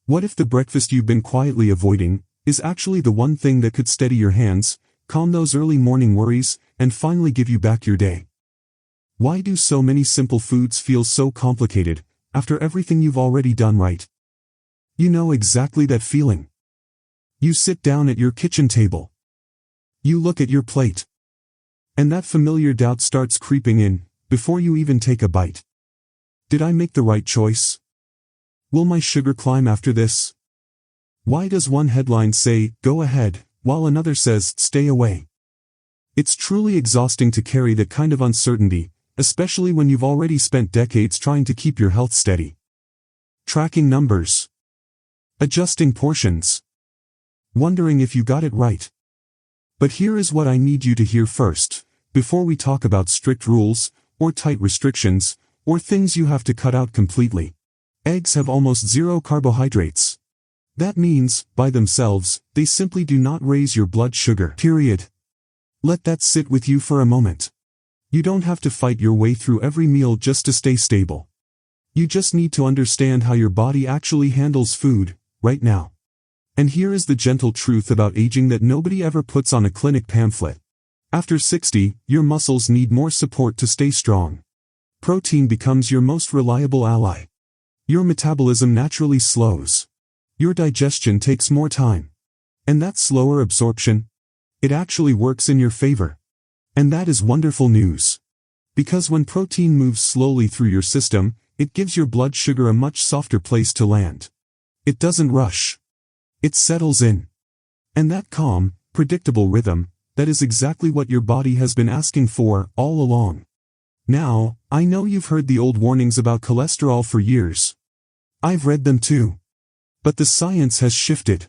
What if the breakfast you've been quietly avoiding is actually the one thing that could steady your hands, calm those early morning worries, and finally give you back your day? Why do so many simple foods feel so complicated after everything you've already done right? You know exactly that feeling. You sit down at your kitchen table. You look at your plate. And that familiar doubt starts creeping in before you even take a bite. Did I make the right choice? Will my sugar climb after this? Why does one headline say, "Go ahead," while another says, "Stay away"? It's truly exhausting to carry that kind of uncertainty, especially when you've already spent decades trying to keep your health steady. Tracking numbers. Adjusting portions. Wondering if you got it right. But here is what I need you to hear first, before we talk about strict rules, or tight restrictions, or things you have to cut out completely. Eggs have almost zero carbohydrates. That means, by themselves, they simply do not raise your blood sugar, period. Let that sit with you for a moment. You don't have to fight your way through every meal just to stay stable. You just need to understand how your body actually handles food, right now. And here is the gentle truth about aging that nobody ever puts on a clinic pamphlet. After 60, your muscles need more support to stay strong. Protein becomes your most reliable ally. Your metabolism naturally slows. Your digestion takes more time. And that slower absorption, it actually works in your favor. And that is wonderful news. Because when protein moves slowly through your system, it gives your blood sugar a much softer place to land. It doesn't rush. It settles in. And that calm, predictable rhythm, that is exactly what your body has been asking for all along. Now, I know you've heard the old warnings about cholesterol for years. I've read them too. But the science has shifted.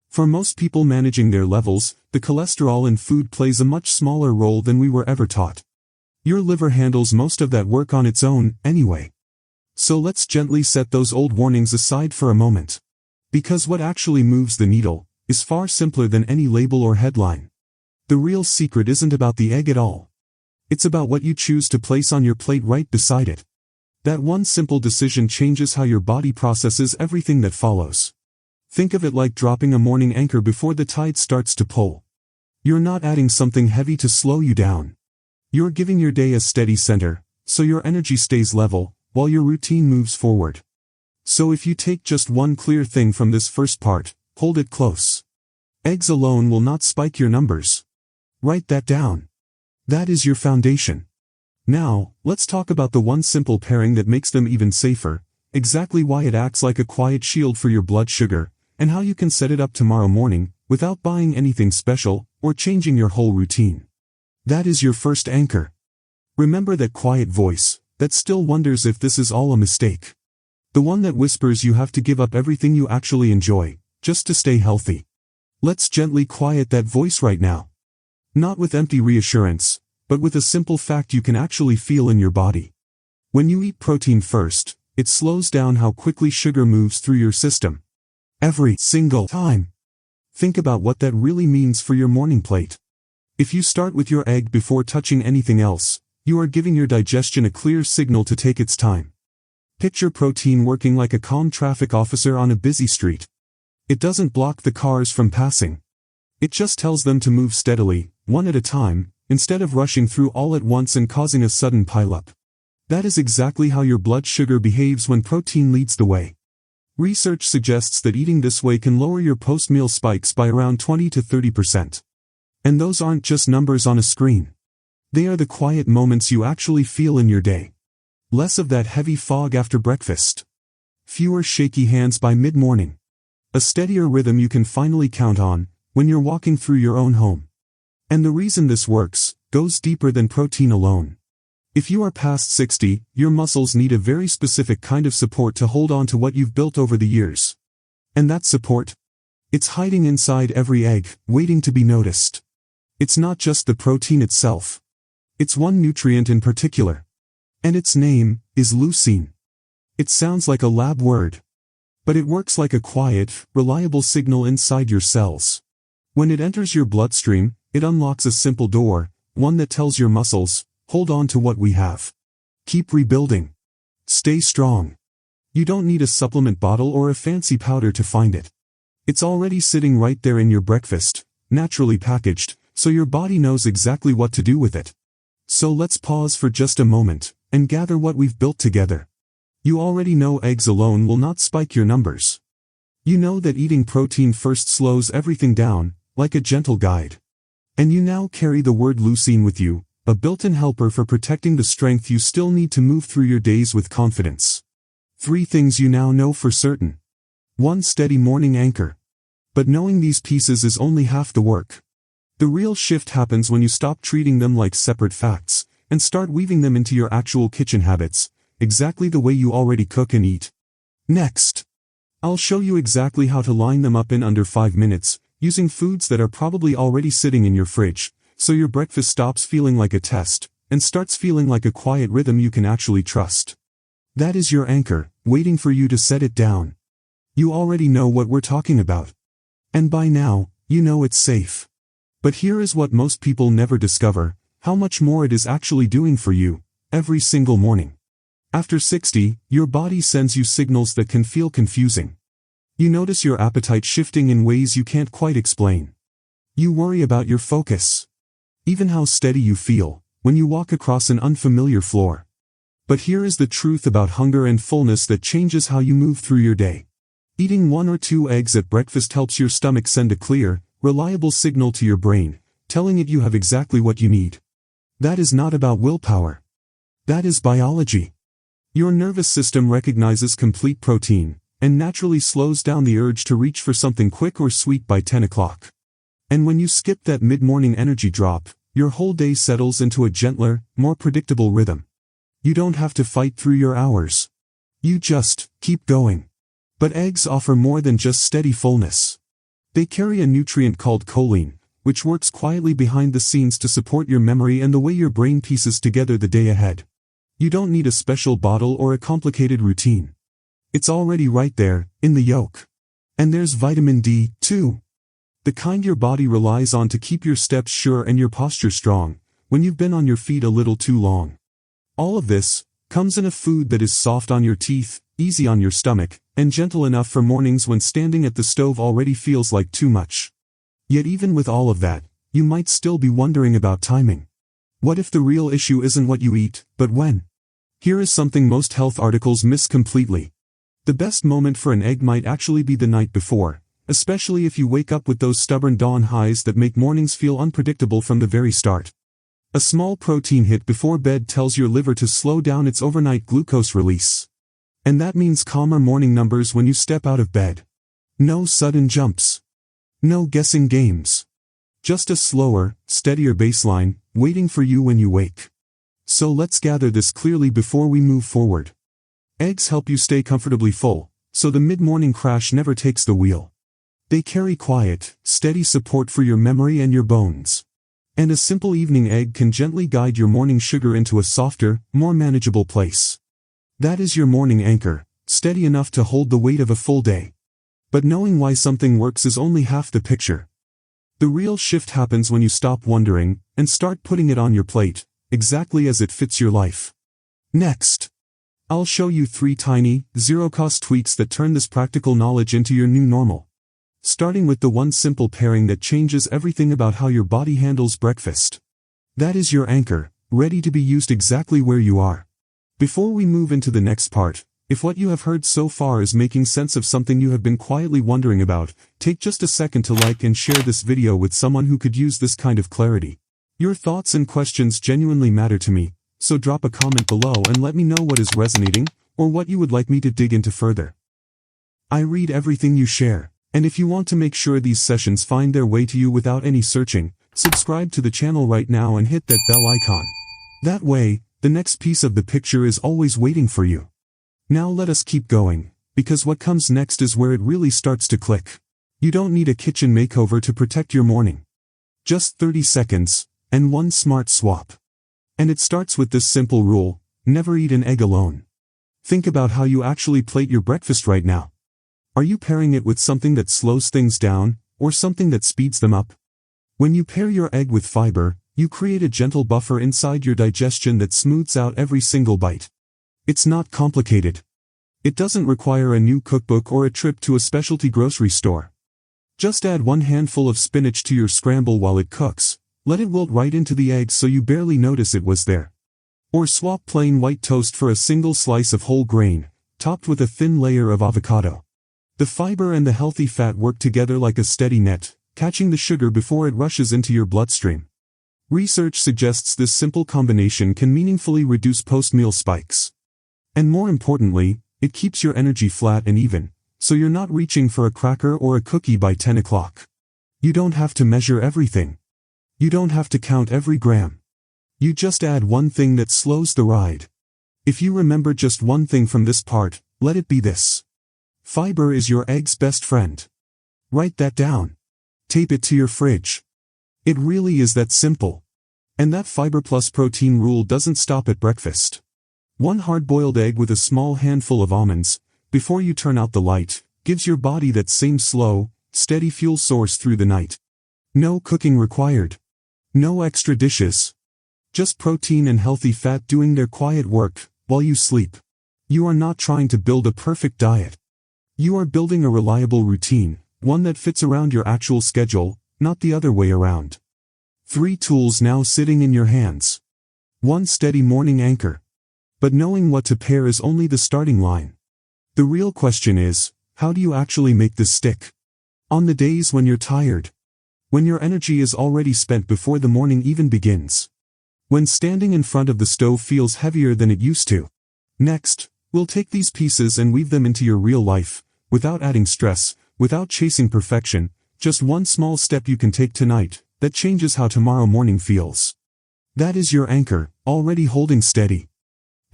For most people managing their levels, the cholesterol in food plays a much smaller role than we were ever taught. Your liver handles most of that work on its own, anyway. So let's gently set those old warnings aside for a moment. Because what actually moves the needle is far simpler than any label or headline. The real secret isn't about the egg at all. It's about what you choose to place on your plate right beside it. That one simple decision changes how your body processes everything that follows. Think of it like dropping a morning anchor before the tide starts to pull. You're not adding something heavy to slow you down. You're giving your day a steady center, so your energy stays level, while your routine moves forward. So if you take just one clear thing from this first part, hold it close. Eggs alone will not spike your numbers. Write that down. That is your foundation. Now, let's talk about the one simple pairing that makes them even safer, exactly why it acts like a quiet shield for your blood sugar, and how you can set it up tomorrow morning, without buying anything special, or changing your whole routine. That is your first anchor. Remember that quiet voice, that still wonders if this is all a mistake. The one that whispers you have to give up everything you actually enjoy, just to stay healthy. Let's gently quiet that voice right now. Not with empty reassurance, but with a simple fact you can actually feel in your body. When you eat protein first, it slows down how quickly sugar moves through your system. Every single time. Think about what that really means for your morning plate. If you start with your egg before touching anything else, you are giving your digestion a clear signal to take its time. Picture protein working like a calm traffic officer on a busy street. It doesn't block the cars from passing. It just tells them to move steadily, one at a time, instead of rushing through all at once and causing a sudden pileup. That is exactly how your blood sugar behaves when protein leads the way. Research suggests that eating this way can lower your post-meal spikes by around 20 to 30%. And those aren't just numbers on a screen. They are the quiet moments you actually feel in your day. Less of that heavy fog after breakfast. Fewer shaky hands by mid-morning. A steadier rhythm you can finally count on when you're walking through your own home. And the reason this works goes deeper than protein alone. If you are past 60, your muscles need a very specific kind of support to hold on to what you've built over the years. And that support? It's hiding inside every egg, waiting to be noticed. It's not just the protein itself. It's one nutrient in particular. And its name is leucine. It sounds like a lab word. But it works like a quiet, reliable signal inside your cells. When it enters your bloodstream, it unlocks a simple door, one that tells your muscles, hold on to what we have. Keep rebuilding. Stay strong. You don't need a supplement bottle or a fancy powder to find it. It's already sitting right there in your breakfast, naturally packaged, so your body knows exactly what to do with it. So let's pause for just a moment, and gather what we've built together. You already know eggs alone will not spike your numbers. You know that eating protein first slows everything down, like a gentle guide. And you now carry the word leucine with you, a built-in helper for protecting the strength you still need to move through your days with confidence. 3 things you now know for certain. 1 steady morning anchor. But knowing these pieces is only half the work. The real shift happens when you stop treating them like separate facts, and start weaving them into your actual kitchen habits, exactly the way you already cook and eat. Next, I'll show you exactly how to line them up in under 5 minutes, using foods that are probably already sitting in your fridge, so your breakfast stops feeling like a test, and starts feeling like a quiet rhythm you can actually trust. That is your anchor, waiting for you to set it down. You already know what we're talking about. And by now, you know it's safe. But here is what most people never discover, how much more it is actually doing for you, every single morning. After 60, your body sends you signals that can feel confusing. You notice your appetite shifting in ways you can't quite explain. You worry about your focus. Even how steady you feel, when you walk across an unfamiliar floor. But here is the truth about hunger and fullness that changes how you move through your day. Eating 1 or 2 eggs at breakfast helps your stomach send a clear, reliable signal to your brain, telling it you have exactly what you need. That is not about willpower. That is biology. Your nervous system recognizes complete protein, and naturally slows down the urge to reach for something quick or sweet by 10 o'clock. And when you skip that mid-morning energy drop, your whole day settles into a gentler, more predictable rhythm. You don't have to fight through your hours. You just keep going. But eggs offer more than just steady fullness. They carry a nutrient called choline, which works quietly behind the scenes to support your memory and the way your brain pieces together the day ahead. You don't need a special bottle or a complicated routine. It's already right there, in the yolk. And there's vitamin D, too. The kind your body relies on to keep your steps sure and your posture strong, when you've been on your feet a little too long. All of this comes in a food that is soft on your teeth, easy on your stomach, and gentle enough for mornings when standing at the stove already feels like too much. Yet even with all of that, you might still be wondering about timing. What if the real issue isn't what you eat, but when? Here is something most health articles miss completely. The best moment for an egg might actually be the night before, especially if you wake up with those stubborn dawn highs that make mornings feel unpredictable from the very start. A small protein hit before bed tells your liver to slow down its overnight glucose release. And that means calmer morning numbers when you step out of bed. No sudden jumps. No guessing games. Just a slower, steadier baseline, waiting for you when you wake. So let's gather this clearly before we move forward. Eggs help you stay comfortably full, so the mid-morning crash never takes the wheel. They carry quiet, steady support for your memory and your bones. And a simple evening egg can gently guide your morning sugar into a softer, more manageable place. That is your morning anchor, steady enough to hold the weight of a full day. But knowing why something works is only half the picture. The real shift happens when you stop wondering, and start putting it on your plate, exactly as it fits your life. Next, I'll show you 3 tiny, zero-cost tweaks that turn this practical knowledge into your new normal. Starting with the one simple pairing that changes everything about how your body handles breakfast. That is your anchor, ready to be used exactly where you are. Before we move into the next part, if what you have heard so far is making sense of something you have been quietly wondering about, take just a second to like and share this video with someone who could use this kind of clarity. Your thoughts and questions genuinely matter to me, so drop a comment below and let me know what is resonating, or what you would like me to dig into further. I read everything you share. And if you want to make sure these sessions find their way to you without any searching, subscribe to the channel right now and hit that bell icon. That way, the next piece of the picture is always waiting for you. Now let us keep going, because what comes next is where it really starts to click. You don't need a kitchen makeover to protect your morning. Just 30 seconds, and one smart swap. And it starts with this simple rule: never eat an egg alone. Think about how you actually plate your breakfast right now. Are you pairing it with something that slows things down, or something that speeds them up? When you pair your egg with fiber, you create a gentle buffer inside your digestion that smooths out every single bite. It's not complicated. It doesn't require a new cookbook or a trip to a specialty grocery store. Just add 1 handful of spinach to your scramble while it cooks. Let it wilt right into the eggs so you barely notice it was there. Or swap plain white toast for a single slice of whole grain, topped with a thin layer of avocado. The fiber and the healthy fat work together like a steady net, catching the sugar before it rushes into your bloodstream. Research suggests this simple combination can meaningfully reduce post-meal spikes. And more importantly, it keeps your energy flat and even, so you're not reaching for a cracker or a cookie by 10 o'clock. You don't have to measure everything. You don't have to count every gram. You just add one thing that slows the ride. If you remember just one thing from this part, let it be this. Fiber is your egg's best friend. Write that down. Tape it to your fridge. It really is that simple. And that fiber plus protein rule doesn't stop at breakfast. 1 hard-boiled egg with a small handful of almonds, before you turn out the light, gives your body that same slow, steady fuel source through the night. No cooking required. No extra dishes. Just protein and healthy fat doing their quiet work, while you sleep. You are not trying to build a perfect diet. You are building a reliable routine, one that fits around your actual schedule, not the other way around. 3 tools now sitting in your hands. 1 steady morning anchor. But knowing what to pair is only the starting line. The real question is, how do you actually make this stick? On the days when you're tired. When your energy is already spent before the morning even begins. When standing in front of the stove feels heavier than it used to. Next, we'll take these pieces and weave them into your real life, without adding stress, without chasing perfection, just one small step you can take tonight, that changes how tomorrow morning feels. That is your anchor, already holding steady.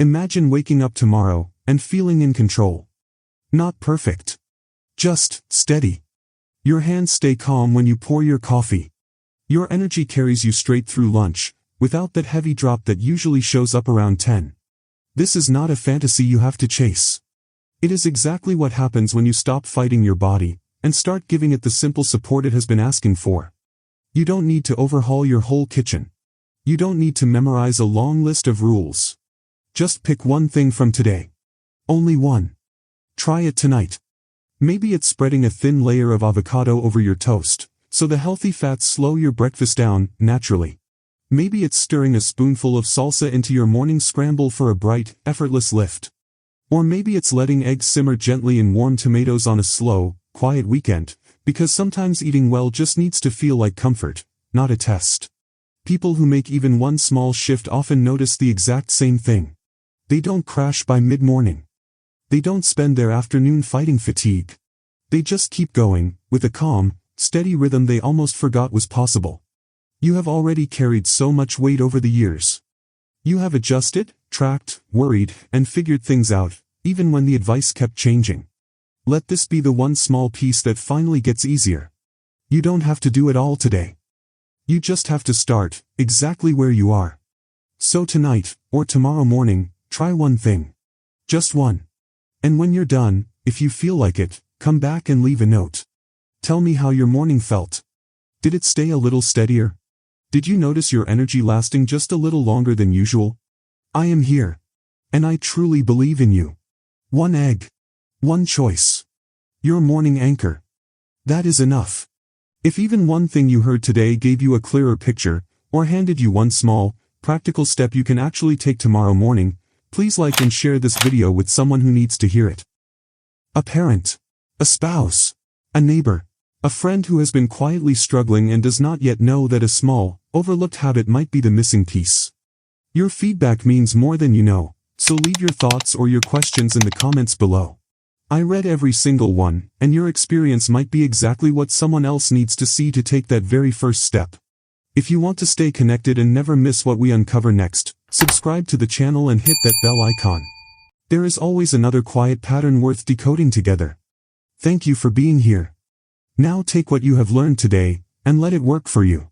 Imagine waking up tomorrow, and feeling in control. Not perfect. Just steady. Your hands stay calm when you pour your coffee. Your energy carries you straight through lunch, without that heavy drop that usually shows up around 10. This is not a fantasy you have to chase. It is exactly what happens when you stop fighting your body, and start giving it the simple support it has been asking for. You don't need to overhaul your whole kitchen. You don't need to memorize a long list of rules. Just pick one thing from today. Only one. Try it tonight. Maybe it's spreading a thin layer of avocado over your toast, so the healthy fats slow your breakfast down, naturally. Maybe it's stirring a spoonful of salsa into your morning scramble for a bright, effortless lift. Or maybe it's letting eggs simmer gently in warm tomatoes on a slow, quiet weekend, because sometimes eating well just needs to feel like comfort, not a test. People who make even one small shift often notice the exact same thing. They don't crash by mid-morning. They don't spend their afternoon fighting fatigue. They just keep going, with a calm, steady rhythm they almost forgot was possible. You have already carried so much weight over the years. You have adjusted, tracked, worried, and figured things out, even when the advice kept changing. Let this be the one small piece that finally gets easier. You don't have to do it all today. You just have to start, exactly where you are. So tonight, or tomorrow morning, try one thing. Just one. And when you're done, if you feel like it, come back and leave a note. Tell me how your morning felt. Did it stay a little steadier? Did you notice your energy lasting just a little longer than usual? I am here. And I truly believe in you. 1 egg. 1 choice. Your morning anchor. That is enough. If even one thing you heard today gave you a clearer picture, or handed you one small, practical step you can actually take tomorrow morning, please like and share this video with someone who needs to hear it. A parent. A spouse. A neighbor. A friend who has been quietly struggling and does not yet know that a small, overlooked habit might be the missing piece. Your feedback means more than you know, so leave your thoughts or your questions in the comments below. I read every single one, and your experience might be exactly what someone else needs to see to take that very first step. If you want to stay connected and never miss what we uncover next, subscribe to the channel and hit that bell icon. There is always another quiet pattern worth decoding together. Thank you for being here. Now take what you have learned today, and let it work for you.